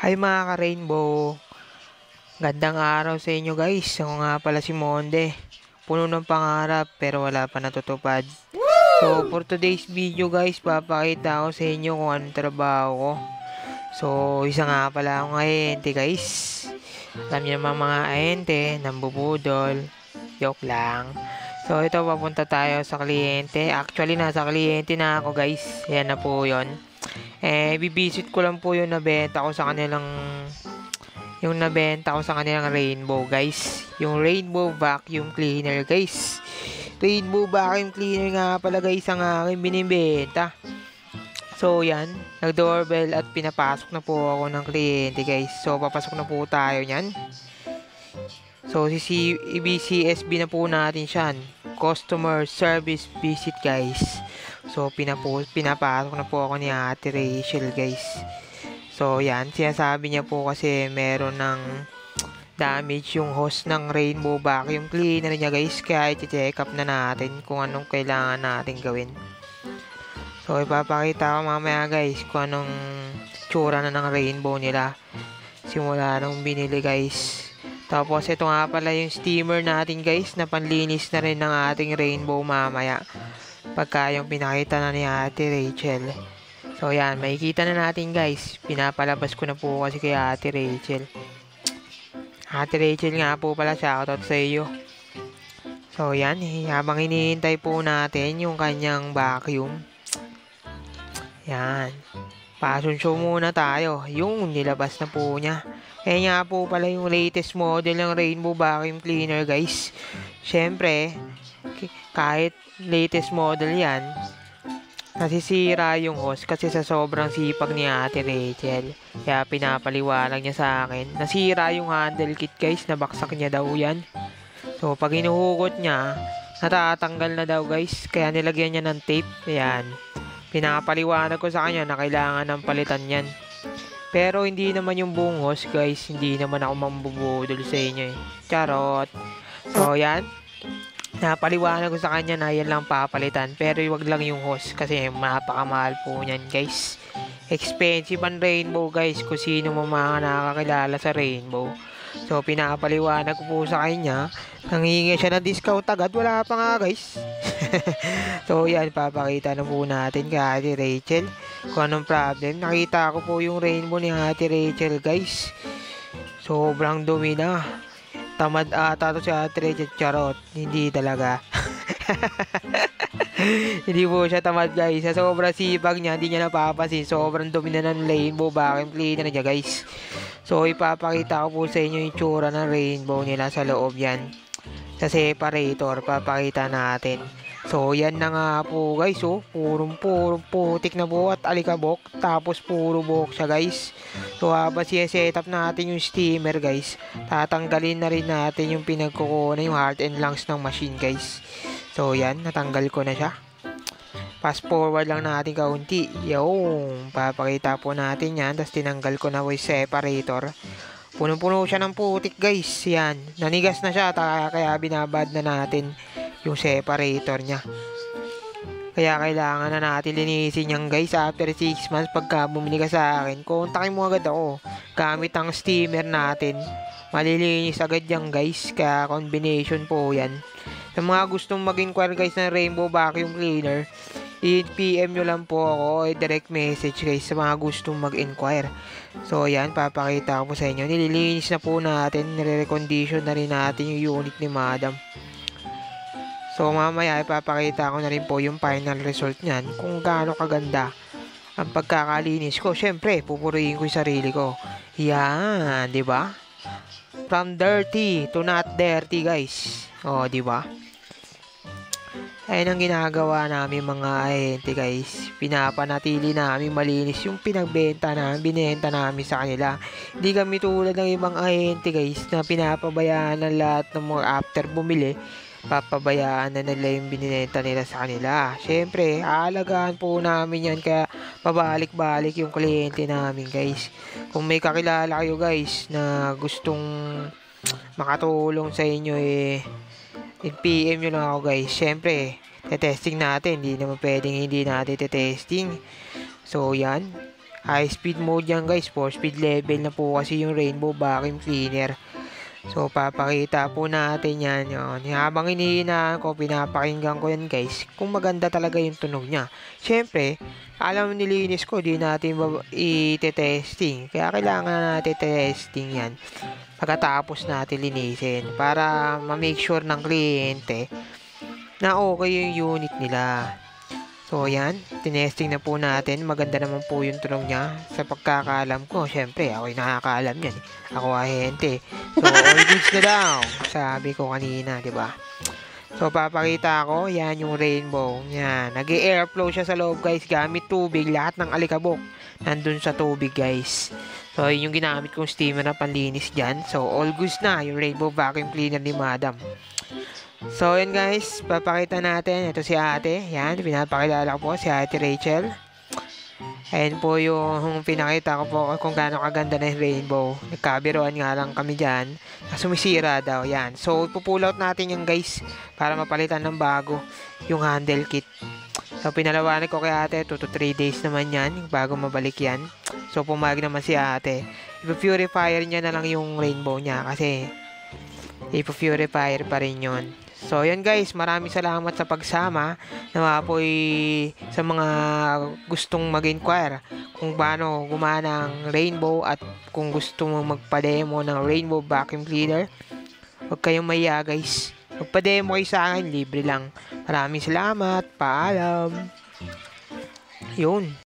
Hi mga ka-rainbow, gandang araw sa inyo guys. Ako nga pala si Monde. Puno ng pangarap pero wala pa natutupad. So for today's video guys, papakita ko sa inyo kung anong trabaho ko. So isa nga pala akong ahente guys. Alam niyo naman mga ahente, nambubudol. Joke lang. So ito, papunta tayo sa kliyente. Actually nasa kliyente na ako guys. Yan na po yon. Bibisit ko lang po yung nabenta ko sa kanilang rainbow guys. Yung rainbow vacuum cleaner guys. Rainbow vacuum cleaner nga pala guys ang aking binibenta. So yan, nag-doorbell at pinapasok na po ako ng kliyente guys. So papasok na po tayo nyan. So BCSB na po natin siyan. Customer Service Visit guys. So pinapasok na po ako ni Ate Rachel guys. So yan, sinasabi niya po kasi meron ng damage yung hose ng rainbow vacuum cleaner niya guys. Kaya i-check up na natin kung anong kailangan natin gawin. So ipapakita ko mamaya guys kung anong tsura na ng rainbow nila simula nung binili guys. Tapos ito nga pala yung steamer natin guys na panlinis na rin ng ating rainbow mamaya pagka yung pinakita na ni Ate Rachel. So yan, makikita na natin guys. Pinapalabas ko na po kasi kay Ate Rachel. Ate Rachel nga po pala, shoutout sa iyo. So yan, habang hinihintay po natin yung kanyang vacuum. Yan, pasunsyo muna tayo. Yung nilabas na po niya. Nga po pala yung latest model ng rainbow vacuum cleaner guys. Syempre, kahit latest model yan, nasisira yung hose kasi sa sobrang sipag ni Ate Rachel. Kaya pinapaliwanag niya sa akin. Nasira yung handle kit guys, nabaksak niya daw yan. So pag hinuhugot niya, natatanggal na daw guys. Kaya nilagyan niya ng tape. Ayan. Pinapaliwanag ko sa kanya na kailangan ng palitan yan. Pero hindi naman yung buong hose guys. Hindi naman ako mambubudol sa inyo eh. Charot. So yan. Napaliwanag ko sa kanya na yan lang papalitan. Pero wag lang yung hose kasi mapakamahal po niyan guys. Expensive ang rainbow guys. Kung sino mga nakakilala sa rainbow. So pinapaliwanag ko po sa kanya. Nanghingi siya ng discount agad. Wala pa nga guys. So yan, papakita na po natin kay Ate Rachel kung anong problem. Nakita ko po yung rainbow ni Ate Rachel guys. Sobrang dumi na. Tamad ata to si Ate Rachel. Charot. Hindi talaga. Hindi po siya tamad guys. Sa sobrang sipag niya, hindi niya napapansin. Sobrang dumi na ng rainbow vacuum cleaner niya guys. So ipapakita ko po sa inyo yung tsura ng rainbow nila sa loob yan. Sa separator, papakita natin. So yan na nga po guys, oh. Purong putik na po at alikabok. Tapos puro buhok siya guys. So habang siya-setup natin yung steamer guys, tatanggalin na rin natin yung pinagkukunan, yung heart and lungs ng machine guys. So yan, natanggal ko na siya. Fast forward lang natin kaunti. Yung papakita po natin yan. Tapos tinanggal ko na yung separator. Punong-puno siya ng putik guys. Yan, nanigas na siya. Kaya binabad na natin yung separator niya. Kaya kailangan na natin linisin yan guys. After 6 months pagka bumili ka sa akin, kontakin mo agad ako. Gamit ang steamer natin, malilinis agad yan guys. Kaya combination po yan. Sa mga gustong mag-inquire guys ng rainbow vacuum cleaner, i-PM nyo lang po ako, direct message guys sa mga gustong mag-inquire. So yan, papakita ko po sa inyo. Nililinis na po natin, nire-recondition na rin natin yung unit ni Madam. So mamaya ipapakita ko na rin po yung final result niyan, kung gaano kaganda ang pagkakalinis ko. Syempre, pupurihin ko yung sarili ko. Yan, di ba? From dirty to not dirty guys. Oh, di ba? Ayun ang ginagawa namin mga ahente guys. Pinapanatili namin malinis yung pinagbenta namin, binenta namin sa kanila. Hindi kami tulad ng ibang ahente guys na pinapabayaan ng lahat ng mga after bumili. Papabayaan na nila yung binenta nila sa kanila. Siyempre, aalagaan po namin yan kaya pabalik-balik yung kliyente namin guys. Kung may kakilala kayo guys na gustong makatulong sa inyo i-PM nyo lang ako guys. Siyempre, testing natin. Hindi naman pwedeng hindi natin testing. So yan, high speed mode yan guys, 4 speed level na po kasi yung rainbow vacuum cleaner. So papakita po natin yan, yun. Habang inihinaan ko, pinapakinggan ko yan guys, kung maganda talaga yung tunog niya. Syempre, alam nilinis ko, di natin i-testing, kaya kailangan natin testing yan pagkatapos natin linisin para ma-make sure ng kliyente na okay yung unit nila. So, yan. Tinesting na po natin. Maganda naman po yung tunog niya. Sa pagkakaalam ko, syempre, ako'y nakakaalam yan. Ako ahente. So, all goods na daw. Sabi ko kanina, di ba? So, papakita ko. Yan yung rainbow. Yan. Nag-airflow siya sa loob, guys. Gamit tubig. Lahat ng alikabok nandun sa tubig, guys. So, yun yung ginamit kong steamer na panlinis dyan. So, all goods na. Yung rainbow vacuum cleaner ni Madam. So, yan guys, papakita natin. Ito si ate. Yan, pinapakilala ko po si ate Rachel. Ayan po yung pinakita ko po kung gaano kaganda na yung rainbow. Nagkabiroan nga lang kami dyan. Sumisira daw. Yan. So, pupull out natin yan guys para mapalitan ng bago yung handle kit. So, pinalawanan ko kay ate. 2 to 3 days naman yan bago mabalik yan. So, pumayag naman si ate. Ipa-purifier niya na lang yung rainbow niya kasi ipa-purifier pa rin yun. So, yun guys, maraming salamat sa pagsama. Nawa po'y sa mga gustong mag-inquire kung paano gumana ang rainbow at kung gusto mo magpa-demo ng rainbow vacuum cleaner, huwag kayong maya guys. Magpa-demo kayo sa akin, libre lang. Maraming salamat, paalam. Yun.